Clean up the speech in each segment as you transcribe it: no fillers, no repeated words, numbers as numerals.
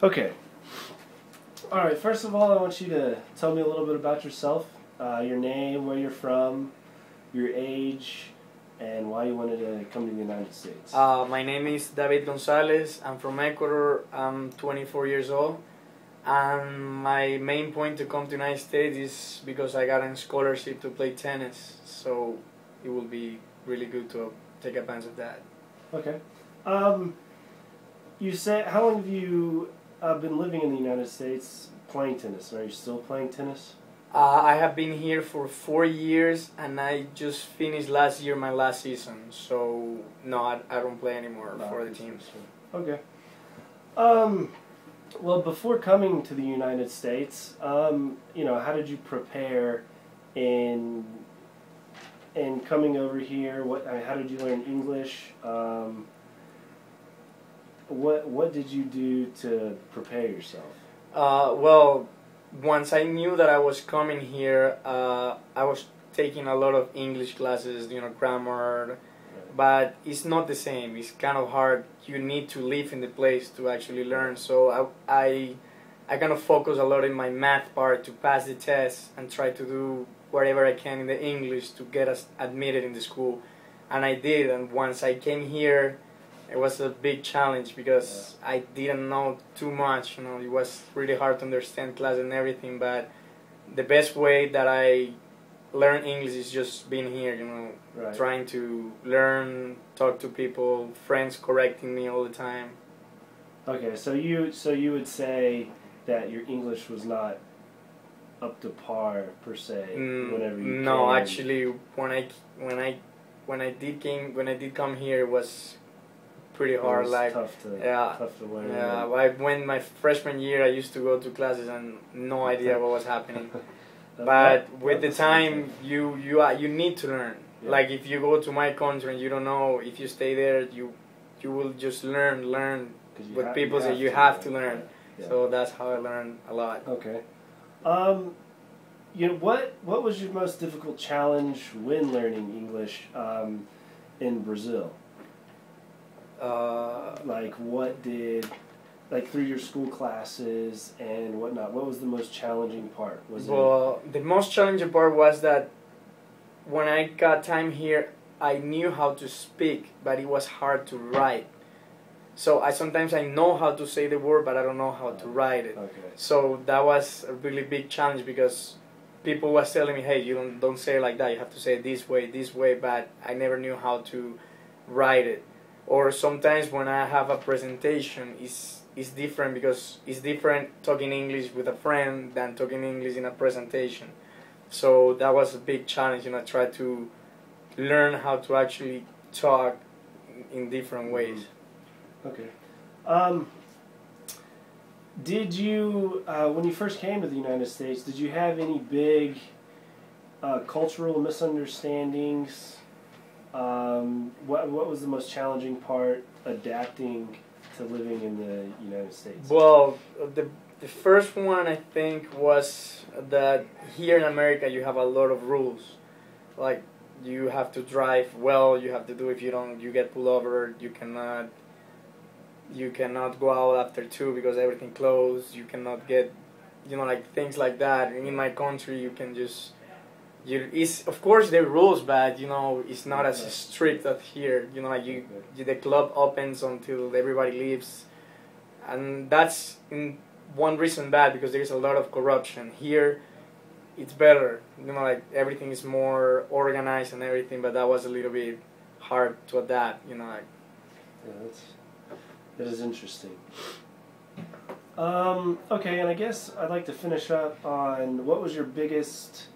Okay. All right. First of all, I want you to tell me a little bit about yourself, your name, where you're from, your age, and why you wanted to come to the United States. My name is David Gonzalez. I'm from Ecuador. I'm 24 years old. And my main point to come to the United States is because I got a scholarship to play tennis. So it will be really good to take advantage of that. Okay. You said, how long have you been living in the United States playing tennis? Are you still playing tennis? I have been here for 4 years, and I just finished last year my last season. So no, I don't play anymore for the team. Okay. Well, before coming to the United States, how did you prepare in coming over here? How did you learn English? What did you do to prepare yourself? Well, once I knew that I was coming here, I was taking a lot of English classes, grammar, but it's not the same. It's kind of hard. You need to live in the place to actually learn. So I kind of focus a lot in my math part to pass the test and try to do whatever I can in the English to get us admitted in the school. And I did, and once I came here, it was a big challenge because I didn't know too much. It was really hard to understand class and everything, but the best way that I learn English is just being here, Right. Trying to learn, talk to people, friends correcting me all the time. Okay, so you would say that your English was not up to par per se whenever you No, came. actually, when I did come here, it was pretty hard. It was tough to learn. Yeah, when my freshman year, I used to go to classes and no idea what was happening. But with the time, you need to learn. Yeah. Like if you go to my country and you don't know, if you stay there, you will just learn with people that you have to learn. Yeah. So that's how I learned a lot. Okay. What was your most difficult challenge when learning English in Brazil? Through your school classes and whatnot, what was the most challenging part? The most challenging part was that when I got time here, I knew how to speak, but it was hard to write. So sometimes I know how to say the word, but I don't know how to write it. Okay. So that was a really big challenge because people was telling me, hey, you don't say it like that, you have to say it this way, but I never knew how to write it. Or sometimes when I have a presentation, it's different because it's different talking English with a friend than talking English in a presentation. So that was a big challenge, I tried to learn how to actually talk in different ways. Okay. Did you, when you first came to the United States, did you have any big cultural misunderstandings? What was the most challenging part adapting to living in the United States? Well, the first one I think was that here in America you have a lot of rules. Like you have to drive well, you have to do, if you don't, you get pulled over, you cannot go out after 2 because everything closed, you cannot get, things like that. And in my country you can just, it's of course there are rules, but it's not as strict as here. The club opens until everybody leaves, and that's one reason bad because there's a lot of corruption. Here it's better, everything is more organized and everything, but that was a little bit hard to adapt. Yeah, that is interesting. Okay, and I guess I'd like to finish up on what was your biggest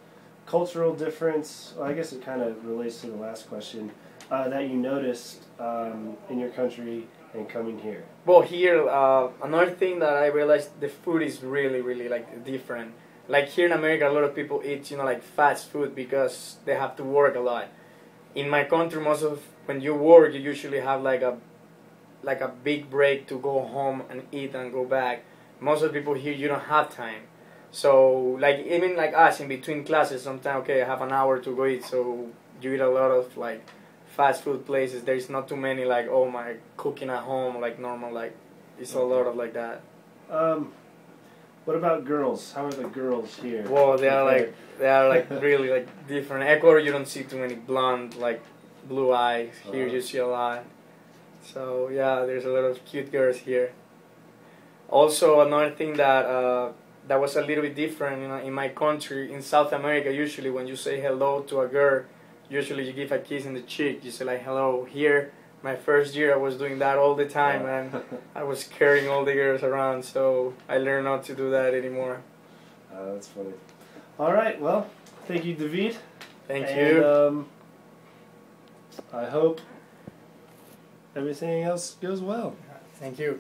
cultural difference, well, I guess it kind of relates to the last question, that you noticed in your country and coming here? Well, here, another thing that I realized, the food is really, really different. Like here in America, a lot of people eat, fast food because they have to work a lot. In my country, when you work, you usually have like a big break to go home and eat and go back. Most of the people here, you don't have time. So, even like us, in between classes, sometimes, okay, I have an hour to go eat, so you eat a lot of, fast food places. There's not too many, cooking at home, normal, it's a lot of, that. What about girls? How are the girls here? Well, they are like really like different. Ecuador, you don't see too many blonde like blue eyes. Here you see a lot. So yeah, there's a lot of cute girls here. Also, another thing that was a little bit different, you know, in my country, in South America, usually when you say hello to a girl, usually you give a kiss in the cheek. You say like hello. Here, my first year, I was doing that all the time, and I was carrying all the girls around. So I learned not to do that anymore. That's funny. All right, well, thank you, David. Thank you. I hope everything else goes well. Thank you.